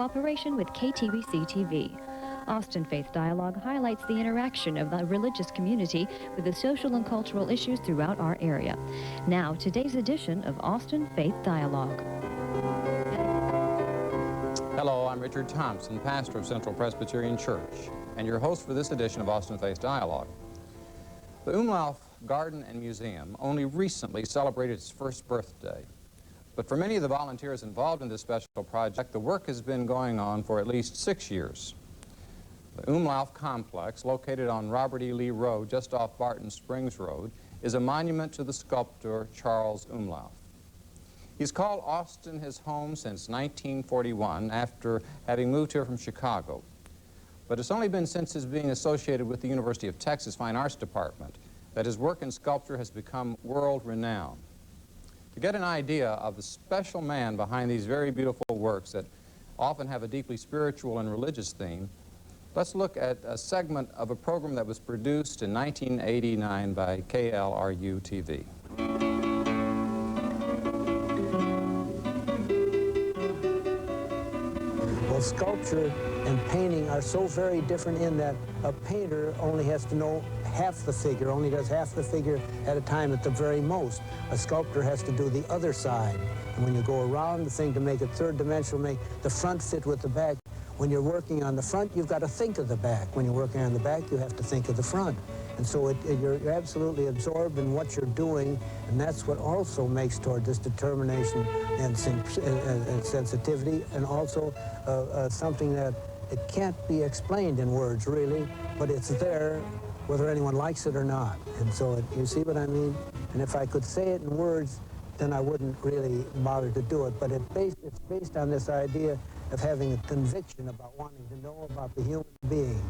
cooperation with KTVC-TV. Austin Faith Dialogue highlights the interaction of the religious community with the social and cultural issues throughout our area. Now, today's edition of Austin Faith Dialogue. Hello, I'm Richard Thompson, pastor of Central Presbyterian Church, and your host for this edition of Austin Faith Dialogue. The Umlauf Garden and Museum only recently celebrated its first birthday. But for many of the volunteers involved in this special project, the work has been going on for at least 6 years. The Umlauf Complex, located on Robert E. Lee Road, just off Barton Springs Road, is a monument to the sculptor Charles Umlauf. He's called Austin his home since 1941 after having moved here from Chicago. But it's only been since his being associated with the University of Texas Fine Arts Department that his work in sculpture has become world-renowned. To get an idea of the special man behind these very beautiful works that often have a deeply spiritual and religious theme, let's look at a segment of a program that was produced in 1989 by KLRU-TV. Well, sculpture and painting are so very different in that a painter only has to know half the figure, only does half the figure at a time at the very most. A sculptor has to do the other side. And when you go around the thing to make it third-dimensional, make the front fit with the back, when you're working on the front, you've got to think of the back. When you're working on the back, you have to think of the front. And so you're absolutely absorbed in what you're doing, and that's what also makes toward this determination and sensitivity, and also something that it can't be explained in words, really, but it's there whether anyone likes it or not. And so you see what I mean? And if I could say it in words, then I wouldn't really bother to do it. But it's based on this idea of having a conviction about wanting to know about the human being.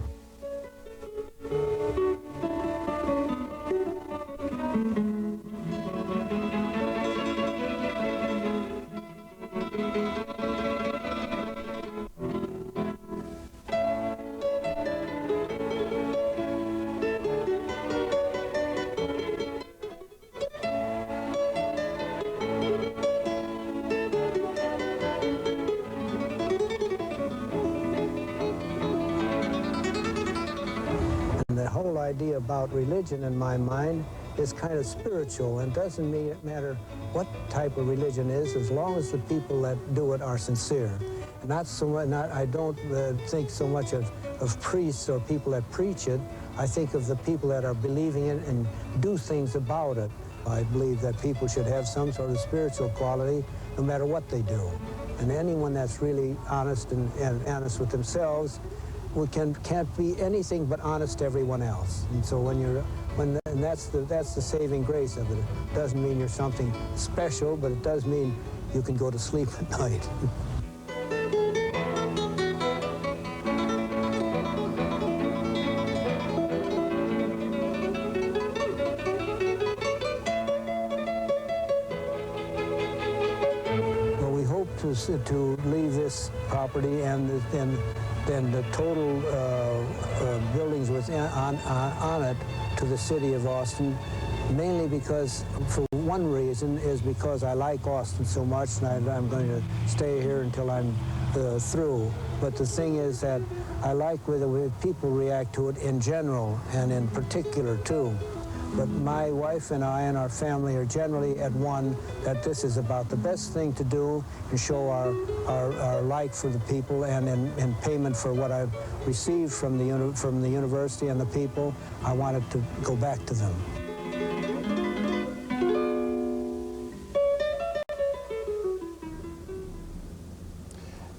Idea about religion in my mind is kind of spiritual, and doesn't matter what type of religion is, as long as the people that do it are sincere. Not so much. I don't think so much of priests or people that preach it. I think of the people that are believing it and do things about it. I believe that people should have some sort of spiritual quality no matter what they do, and anyone that's really honest and honest with themselves can't be anything but honest to everyone else. And so and that's the saving grace of it. It doesn't mean you're something special, but it does mean you can go to sleep at night. Well, we hope to leave this property and the total buildings on it to the city of Austin, mainly because, for one reason, is because I like Austin so much, and I'm going to stay here until I'm through. But the thing is that I like the way people react to it in general, and in particular, too. But my wife and I and our family are generally at one that this is about the best thing to do and show our like for the people, and in payment for what I've received from the university and the people, I wanted to go back to them.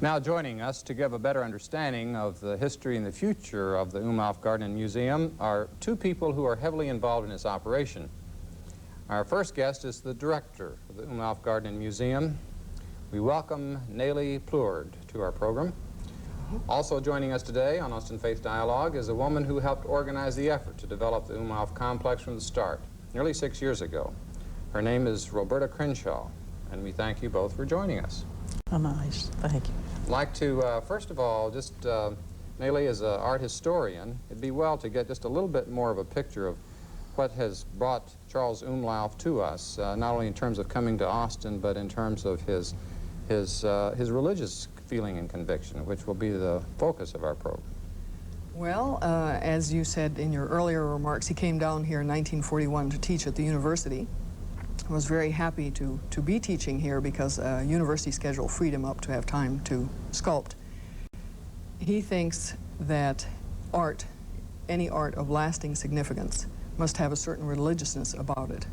Now joining us to give a better understanding of the history and the future of the Umlauf Garden and Museum are two people who are heavily involved in this operation. Our first guest is the director of the Umlauf Garden and Museum. We welcome Nellie Plourde to our program. Also joining us today on Austin Faith Dialogue is a woman who helped organize the effort to develop the Umlauf complex from the start, nearly 6 years ago. Her name is Roberta Crenshaw, and we thank you both for joining us. Oh, nice. Thank you. I'd like to, first of all, just, Nellie, as an art historian, it'd be well to get just a little bit more of a picture of what has brought Charles Umlauf to us, not only in terms of coming to Austin, but in terms of his religious feeling, and conviction, which will be the focus of our program? Well, as you said in your earlier remarks, he came down here in 1941 to teach at the university. I was very happy to be teaching here because university schedule freed him up to have time to sculpt. He thinks that art, any art of lasting significance, must have a certain religiousness about it,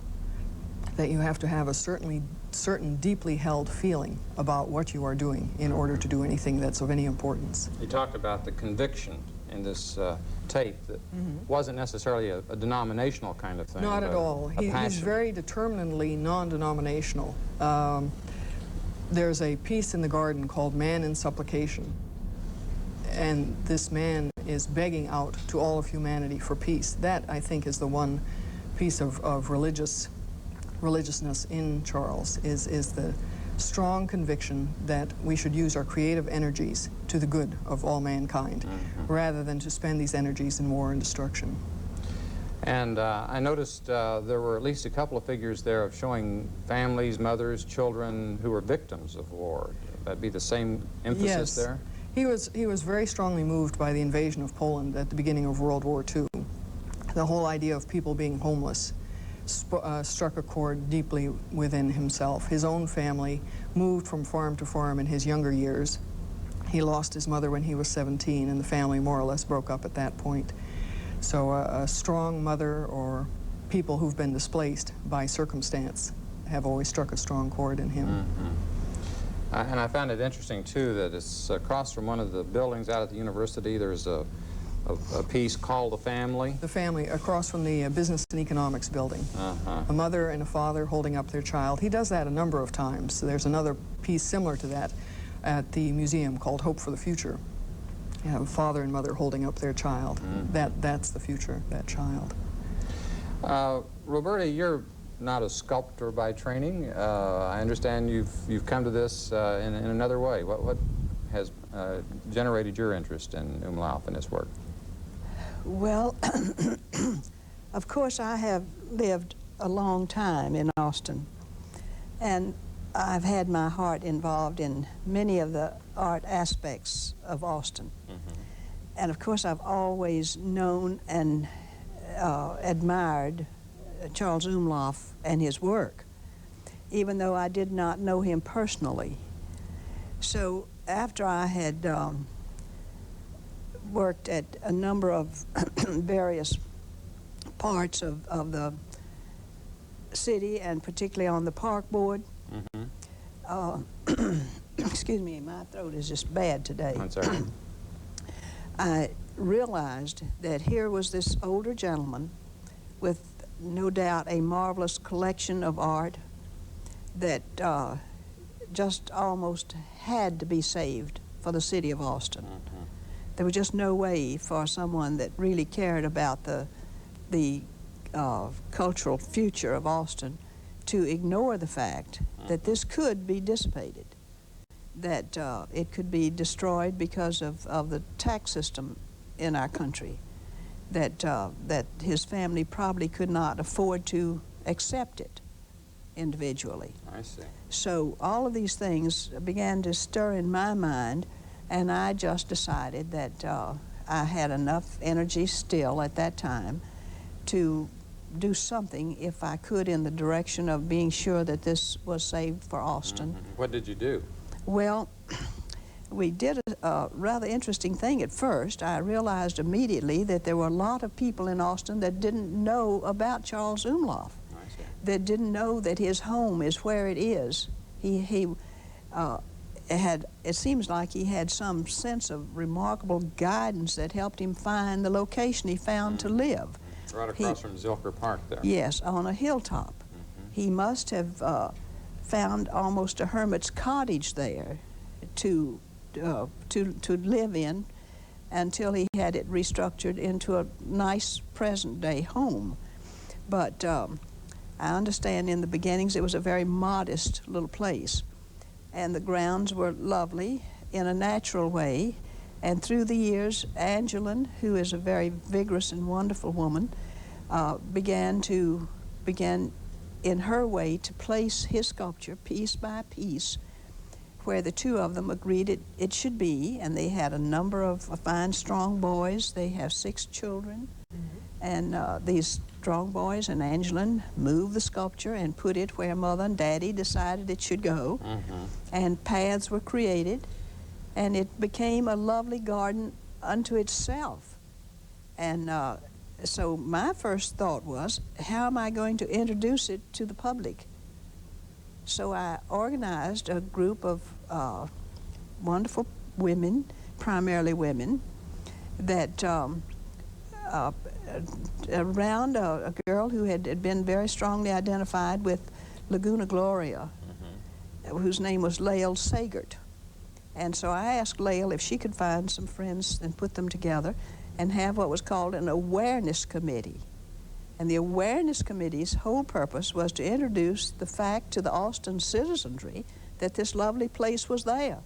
that you have to have a certain deeply held feeling about what you are doing in order to do anything that's of any importance. You talked about the conviction in this tape that wasn't necessarily a denominational kind of thing. Not at all. He's very determinedly non-denominational. There's a piece in the garden called Man in Supplication, and this man is begging out to all of humanity for peace. That, I think, is the one piece of religiousness in Charles, is the strong conviction that we should use our creative energies to the good of all mankind, rather than to spend these energies in war and destruction. And I noticed there were at least a couple of figures there of showing families, mothers, children who were victims of war. That'd be the same emphasis there? He was very strongly moved by the invasion of Poland at the beginning of World War II. The whole idea of people being homeless struck a chord deeply within himself. His own family moved from farm to farm in his younger years. He lost his mother when he was 17, and the family more or less broke up at that point. So a strong mother or people who've been displaced by circumstance have always struck a strong chord in him. And I found it interesting, too, that it's across from one of the buildings out at the university. There's a piece called The Family. The Family, across from the Business and Economics building. A mother and a father holding up their child. He does that a number of times. So there's another piece similar to that at the museum called Hope for the Future. You have a father and mother holding up their child. That's the future, that child. Roberta, you're not a sculptor by training. I understand you've come to this in another way. What has generated your interest in Umlauf and his work? Well, of course, I have lived a long time in Austin, and I've had my heart involved in many of the art aspects of Austin. And of course, I've always known and admired Charles Umlauf and his work, even though I did not know him personally. So after I had worked at a number of various parts of the city, and particularly on the park board, excuse me, my throat is just bad today. I'm sorry. I realized that here was this older gentleman with no doubt a marvelous collection of art that just almost had to be saved for the city of Austin. There was just no way for someone that really cared about the cultural future of Austin to ignore the fact that this could be dissipated, that it could be destroyed because of the tax system in our country, that his family probably could not afford to accept it individually. I see. So all of these things began to stir in my mind, and I just decided that I had enough energy still at that time to do something, if I could, in the direction of being sure that this was saved for Austin. What did you do? Well, we did a rather interesting thing at first. I realized immediately that there were a lot of people in Austin that didn't know about Charles Umlauf, that didn't know that his home is where it is. He had, it seems like he had some sense of remarkable guidance that helped him find the location he found to live. Right across from Zilker Park there. Yes, on a hilltop. He must have found almost a hermit's cottage there to live in until he had it restructured into a nice present-day home. But I understand in the beginnings it was a very modest little place, and the grounds were lovely in a natural way. And through the years, Angeline, who is a very vigorous and wonderful woman, began in her way to place his sculpture piece by piece where the two of them agreed it should be, and they had a number of fine, strong boys. They have 6 children, and these strong boys and Angeline moved the sculpture and put it where Mother and Daddy decided it should go, and paths were created, and it became a lovely garden unto itself. And so my first thought was, how am I going to introduce it to the public? So I organized a group of wonderful women, primarily women, that around a girl who had been very strongly identified with Laguna Gloria, whose name was Lael Sagert. And so I asked Lael if she could find some friends and put them together and have what was called an awareness committee. And the awareness committee's whole purpose was to introduce the fact to the Austin citizenry that this lovely place was there.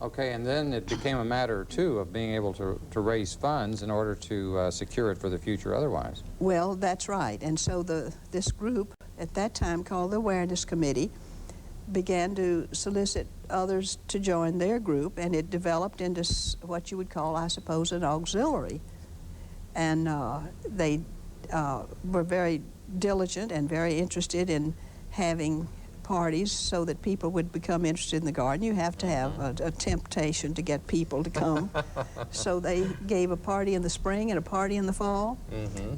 Okay, and then it became a matter, too, of being able to raise funds in order to secure it for the future otherwise. Well, that's right. And so this group, at that time called the Awareness Committee, began to solicit others to join their group, and it developed into what you would call, I suppose, an auxiliary. And they were very diligent and very interested in having parties so that people would become interested in the garden. You have to have a temptation to get people to come. So they gave a party in the spring and a party in the fall,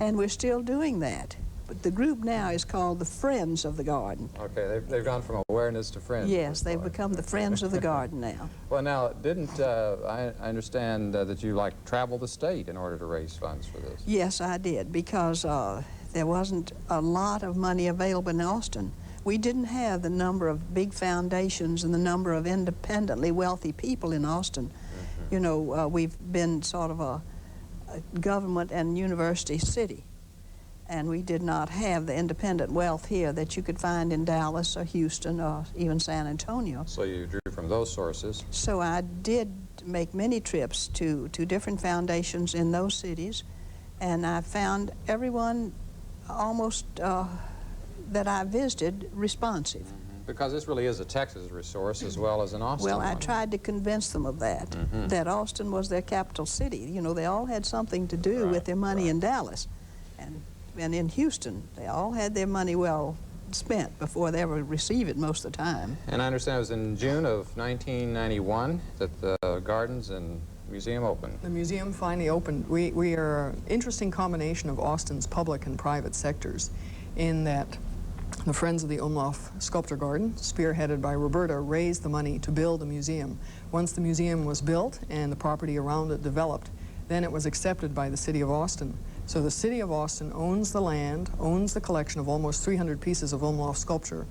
and we're still doing that. But the group now is called the Friends of the Garden. Okay, they've gone from awareness to friends. Yes, they've become the Friends of the Garden now. Well, now, didn't I understand that you traveled the state in order to raise funds for this? Yes, I did, because there wasn't a lot of money available in Austin. We didn't have the number of big foundations and the number of independently wealthy people in Austin. You know, we've been sort of a government and university city, and we did not have the independent wealth here that you could find in Dallas or Houston or even San Antonio. So you drew from those sources. So I did make many trips to different foundations in those cities, and I found everyone almost that I visited responsive. Because this really is a Texas resource as well as an Austin Well, I one. tried to convince them of that, that Austin was their capital city. You know, they all had something to do with their money in Dallas. And in Houston, they all had their money well spent before they ever receive it most of the time. And I understand it was in June of 1991 that the Gardens and Museum opened. The museum finally opened. We are an interesting combination of Austin's public and private sectors in that the Friends of the Umlauf Sculpture Garden, spearheaded by Roberta, raised the money to build a museum. Once the museum was built and the property around it developed, then it was accepted by the City of Austin. So the City of Austin owns the land, owns the collection of almost 300 pieces of Umlauf sculpture,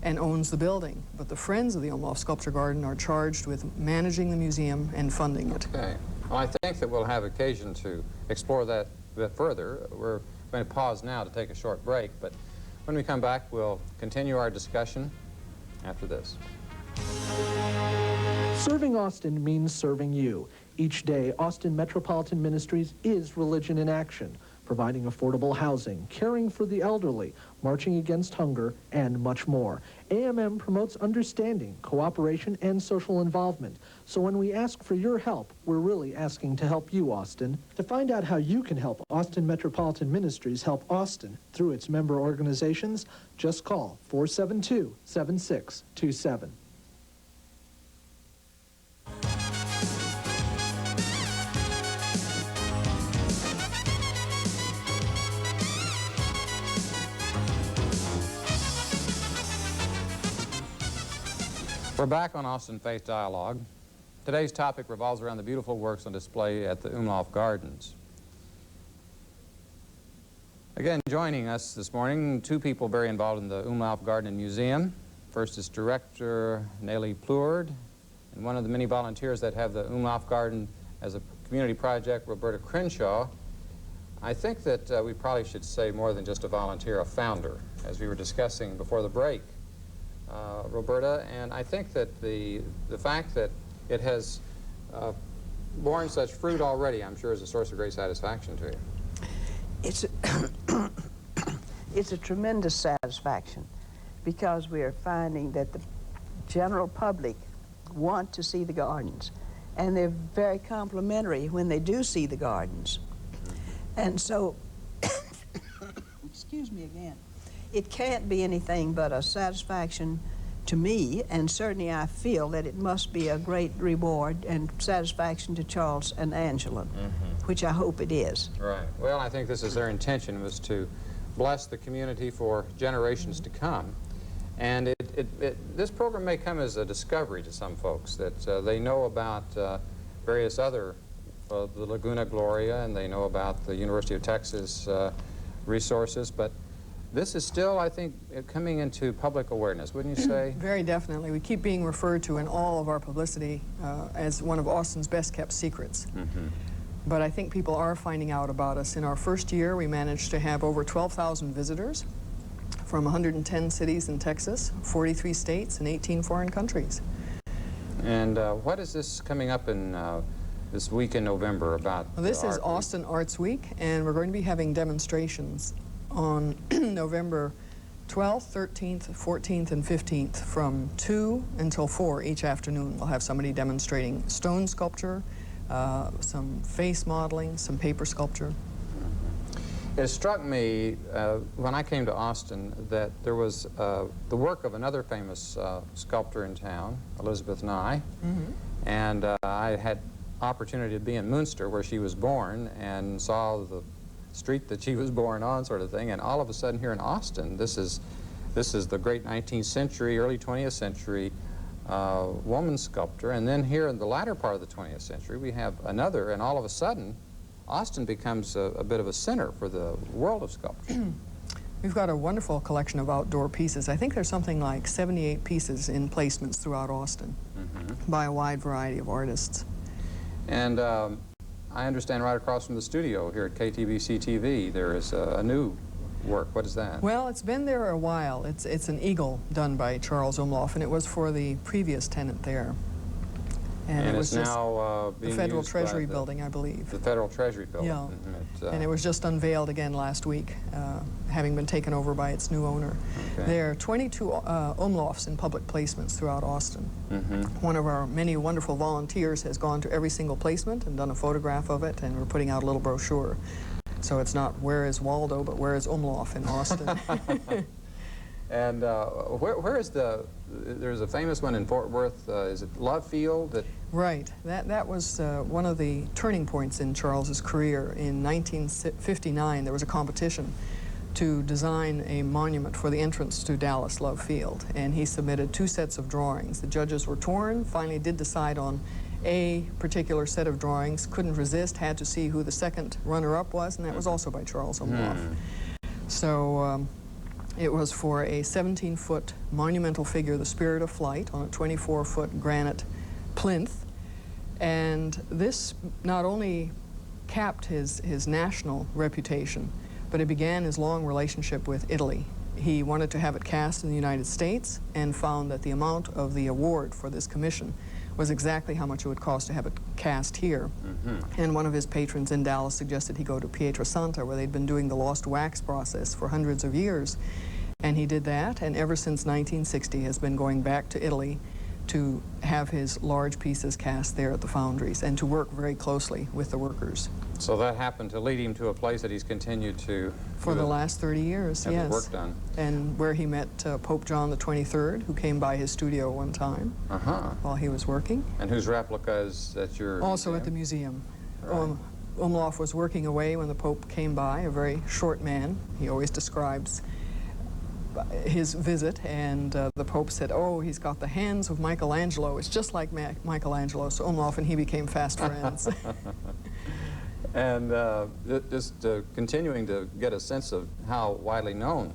and owns the building. But the Friends of the Umlauf Sculpture Garden are charged with managing the museum and funding it. Okay. Well, I think that we'll have occasion to explore that a bit further. We're going to pause now to take a short break, but when we come back, we'll continue our discussion after this. Serving Austin means serving you. Each day, Austin Metropolitan Ministries is religion in action, providing affordable housing, caring for the elderly, marching against hunger, and much more. AMM promotes understanding, cooperation, and social involvement. So when we ask for your help, we're really asking to help you, Austin. To find out how you can help Austin Metropolitan Ministries help Austin through its member organizations, just call 472-7627. We're back on Austin Faith Dialogue. Today's topic revolves around the beautiful works on display at the Umlauf Gardens. Again, joining us this morning, two people very involved in the Umlauf Garden and Museum. First is Director Nellie Plourde, and one of the many volunteers that have the Umlauf Garden as a community project, Roberta Crenshaw. I think that we probably should say more than just a volunteer, a founder, as we were discussing before the break. Roberta, and I think that the fact that it has borne such fruit already, I'm sure, is a source of great satisfaction to you. It's a tremendous satisfaction, because we are finding that the general public want to see the gardens. And they're very complimentary when they do see the gardens. And so, excuse me again, it can't be anything but a satisfaction to me, and certainly I feel that it must be a great reward and satisfaction to Charles and Angela, which I hope it is. Right. Well, I think this is their intention, was to bless the community for generations to come. And this program may come as a discovery to some folks, that they know about various other, the Laguna Gloria, and they know about the University of Texas resources, but this is still, I think, coming into public awareness, wouldn't you say? Very definitely. We keep being referred to in all of our publicity as one of Austin's best-kept secrets. But I think people are finding out about us. In our first year, we managed to have over 12,000 visitors from 110 cities in Texas, 43 states, and 18 foreign countries. And what is this coming up in this week in November about? Well, this is Art Austin Arts Week, and we're going to be having demonstrations on November 12th, 13th, 14th, and 15th from 2 until 4 each afternoon. We'll have somebody demonstrating stone sculpture, some face modeling, some paper sculpture. It struck me when I came to Austin that there was the work of another famous sculptor in town, Elizabeth Nye, and I had opportunity to be in Münster, where she was born, and saw the street that she was born on, sort of thing. And all of a sudden here in Austin, this is the great 19th century, early 20th century woman sculptor. And then here in the latter part of the 20th century, we have another, and all of a sudden, Austin becomes a bit of a center for the world of sculpture. We've got a wonderful collection of outdoor pieces. I think there's something like 78 pieces in placements throughout Austin by a wide variety of artists. And I understand right across from the studio here at KTVC-TV there is a new work. What is that? Well, it's been there a while. It's an eagle done by Charles Umlauf, and it was for the previous tenant there. And it it's was now the being Federal used by Treasury Building, I believe. The Federal Treasury Building. Yeah. And it was just unveiled again last week, having been taken over by its new owner. Okay. There are 22 Umlaufs in public placements throughout Austin. One of our many wonderful volunteers has gone to every single placement and done a photograph of it, and we're putting out a little brochure. So it's not "Where is Waldo," but "Where is Umlauf" in Austin. And where is there's a famous one in Fort Worth, is it Love Field? Right. That was one of the turning points in Charles's career. In 1959, there was a competition to design a monument for the entrance to Dallas Love Field, and he submitted 2 sets of drawings. The judges were torn, finally did decide on a particular set of drawings, couldn't resist, had to see who the second runner-up was, and that was also by Charles Umlauf. So it was for a 17-foot monumental figure, the Spirit of Flight, on a 24-foot granite plinth. And this not only capped his national reputation, but it began his long relationship with Italy. He wanted to have it cast in the United States and found that the amount of the award for this commission was exactly how much it would cost to have it cast here. And one of his patrons in Dallas suggested he go to Pietrasanta, where they'd been doing the lost wax process for hundreds of years. And he did that, and ever since 1960 has been going back to Italy to have his large pieces cast there at the foundries and to work very closely with the workers. So that happened to lead him to a place that he's continued to... For the last 30 years, have yes. the work done. And where he met Pope John the 23rd, who came by his studio one time while he was working. And whose replica is at your Also museum? at the museum. Right. Umlauf was working away when the Pope came by, a very short man. He always describes his visit, and the Pope said, "Oh, he's got the hands of Michelangelo. It's just like Michelangelo." So Umlauf and he became fast friends. And just continuing to get a sense of how widely known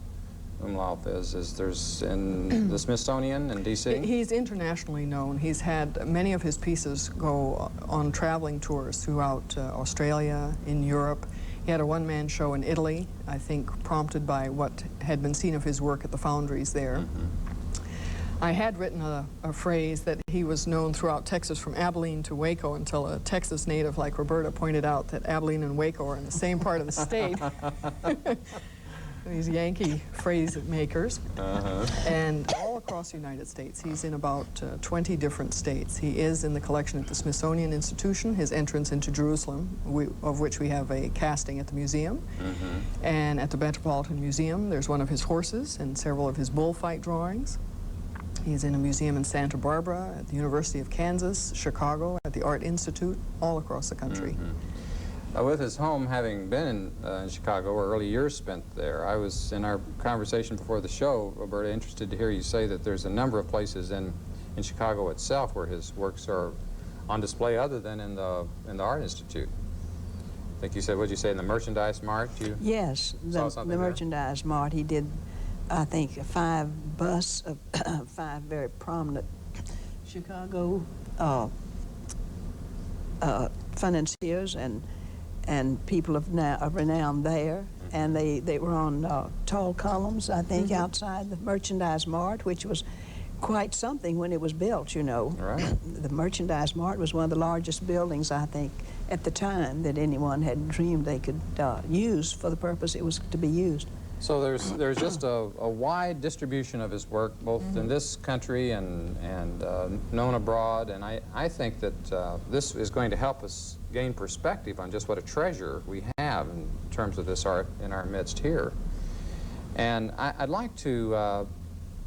Umlauf is there's in the Smithsonian in D.C.? He's internationally known. He's had many of his pieces go on traveling tours throughout Australia, in Europe. He had a one-man show in Italy, I think prompted by what had been seen of his work at the foundries there. I had written a phrase that he was known throughout Texas from Abilene to Waco until a Texas native like Roberta pointed out that Abilene and Waco are in the same part of the state. These Yankee phrase makers. And all across the United States. He's in about 20 different states. He is in the collection at the Smithsonian Institution, his entrance into Jerusalem, of which we have a casting at the museum. And at the Metropolitan Museum, there's one of his horses and several of his bullfight drawings. He's in a museum in Santa Barbara, at the University of Kansas, Chicago, at the Art Institute, all across the country. With his home having been in Chicago, or early years spent there, I was, in our conversation before the show, Roberta, interested to hear you say that there's a number of places in Chicago itself where his works are on display other than in the Art Institute. I think you said, what'd you say, in the Merchandise Mart? You Yes, the Merchandise Mart. He did, I think, 5 busts of 5 very prominent Chicago financiers and people of renown there, and they were on tall columns, I think, outside the Merchandise Mart, which was quite something when it was built, you know. Right. The Merchandise Mart was one of the largest buildings, I think, at the time that anyone had dreamed they could use for the purpose it was to be used. So there's just a wide distribution of his work, both in this country and known abroad, and I think that this is going to help us gain perspective on just what a treasure we have in terms of this art in our midst here. And I'd like to,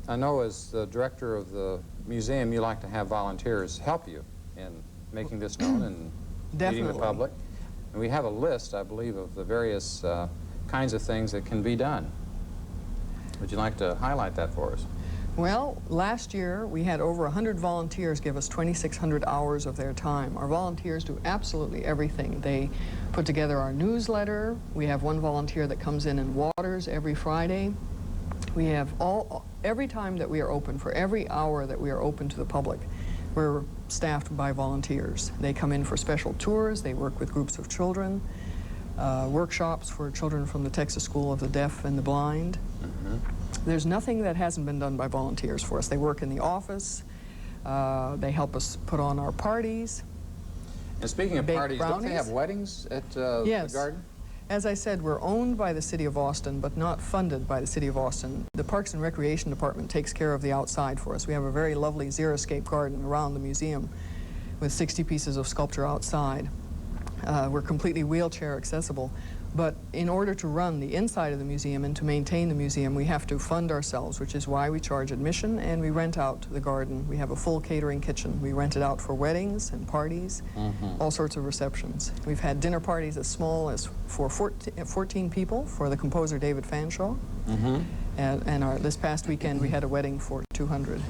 I know as the director of the museum, you like to have volunteers help you in making this known and meeting the public. And we have a list, I believe, of the various kinds of things that can be done. Would you like to highlight that for us? Well, last year we had over 100 volunteers give us 2,600 hours of their time. Our volunteers do absolutely everything. They put together our newsletter. We have one volunteer that comes in and waters every Friday. We have every time that we are open, for every hour that we are open to the public, we're staffed by volunteers. They come in for special tours. They work with groups of children. Workshops for children from the Texas School of the Deaf and the Blind. There's nothing that hasn't been done by volunteers for us. They work in the office. They help us put on our parties. And speaking of parties, don't they have weddings at the garden? As I said, we're owned by the City of Austin, but not funded by the City of Austin. The Parks and Recreation Department takes care of the outside for us. We have a very lovely xeriscape garden around the museum with 60 pieces of sculpture outside. We're completely wheelchair accessible, but in order to run the inside of the museum and to maintain the museum, we have to fund ourselves, which is why we charge admission and we rent out the garden. We have a full catering kitchen. We rent it out for weddings and parties, all sorts of receptions. We've had dinner parties as small as for 14 people for the composer David Fanshawe, and this past weekend we had a wedding for 200.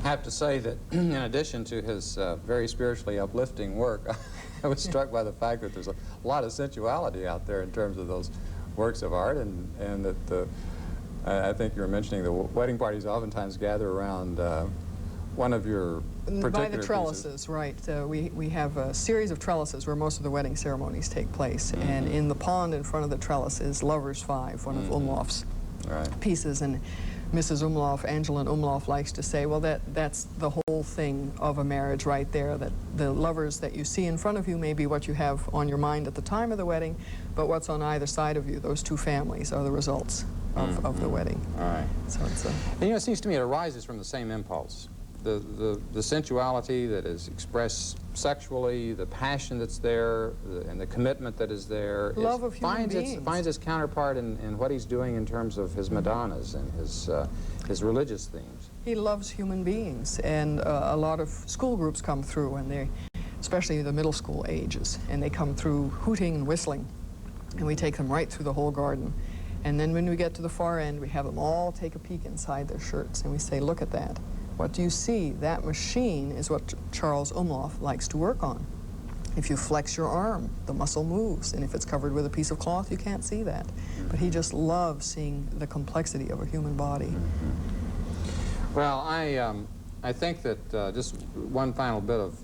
I have to say that in addition to his very spiritually uplifting work, I was struck by the fact that there's a lot of sensuality out there in terms of those works of art, and that I think you were mentioning the wedding parties oftentimes gather around one of your particular by the trellises, pieces. right. We have a series of trellises where most of the wedding ceremonies take place, and in the pond in front of the trellis is Lover's Five, one of Umlauf's pieces. And Mrs. Umlauf, Angeline Umlauf, likes to say, well, that's the whole thing of a marriage right there, that the lovers that you see in front of you may be what you have on your mind at the time of the wedding, but what's on either side of you, those two families, are the results of the wedding. All right. So it's and, you know, it seems to me it arises from the same impulse. The sensuality that is expressed sexually, the passion that's there, and the commitment that is there. Love of human beings. Finds its counterpart in what he's doing in terms of his Madonnas and his religious themes. He loves human beings, and a lot of school groups come through, and especially the middle school ages, and they come through hooting and whistling, and we take them right through the whole garden. And then when we get to the far end, we have them all take a peek inside their shirts, and we say, look at that. What do you see? That machine is what Charles Umlauf likes to work on. If you flex your arm, the muscle moves, and if it's covered with a piece of cloth, you can't see that. But he just loves seeing the complexity of a human body. Well, I think that just one final bit of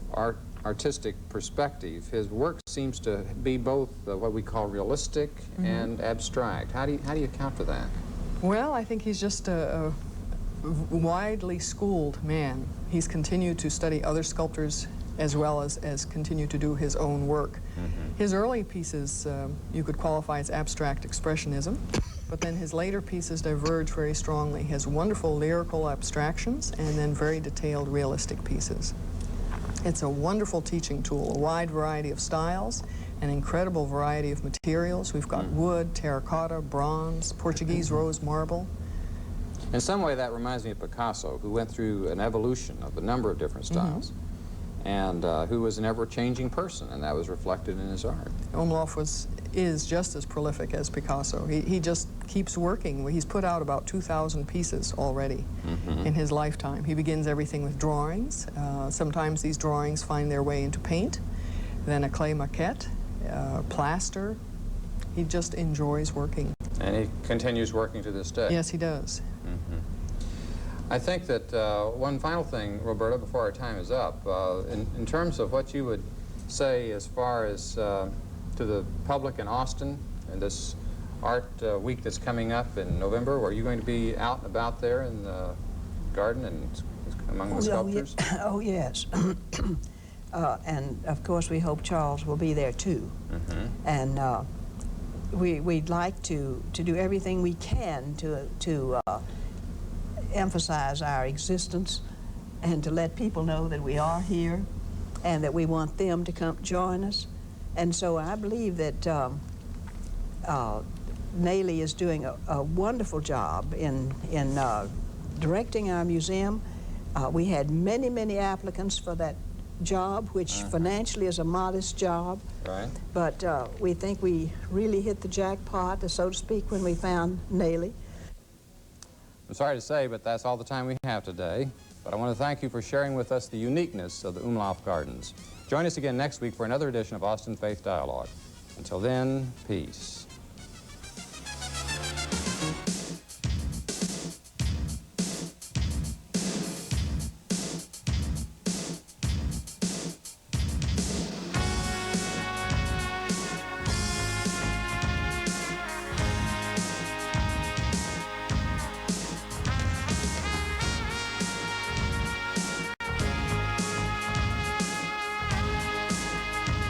artistic perspective, his work seems to be both what we call realistic and abstract. How do you account for that? Well, I think he's just a widely schooled man. He's continued to study other sculptors as well as continue to do his own work. His early pieces you could qualify as abstract expressionism. but then his later pieces diverge very strongly. He has wonderful lyrical abstractions and then very detailed realistic pieces. It's a wonderful teaching tool, a wide variety of styles, an incredible variety of materials. We've got wood, terracotta, bronze, Portuguese rose marble. In some way, that reminds me of Picasso, who went through an evolution of a number of different styles, and who was an ever-changing person, and that was reflected in his art. Umlauf is just as prolific as Picasso. He just keeps working. He's put out about 2,000 pieces already in his lifetime. He begins everything with drawings. Sometimes these drawings find their way into paint, then a clay maquette, plaster. He just enjoys working. And he continues working to this day. Yes, he does. I think that one final thing, Roberta, before our time is up, in terms of what you would say as far as to the public in Austin and this art week that's coming up in November, are you going to be out and about there in the garden and among the sculptures? Oh, yes. And of course we hope Charles will be there too. And we'd like to do everything we can to emphasize our existence and to let people know that we are here and that we want them to come join us. And so I believe that Naley is doing a wonderful job in directing our museum. We had many, many applicants for that job, which financially is a modest job. Right. But we think we really hit the jackpot, so to speak, when we found Naley. I'm sorry to say, but that's all the time we have today. But I want to thank you for sharing with us the uniqueness of the Umlauf Gardens. Join us again next week for another edition of Austin Faith Dialogue. Until then, peace.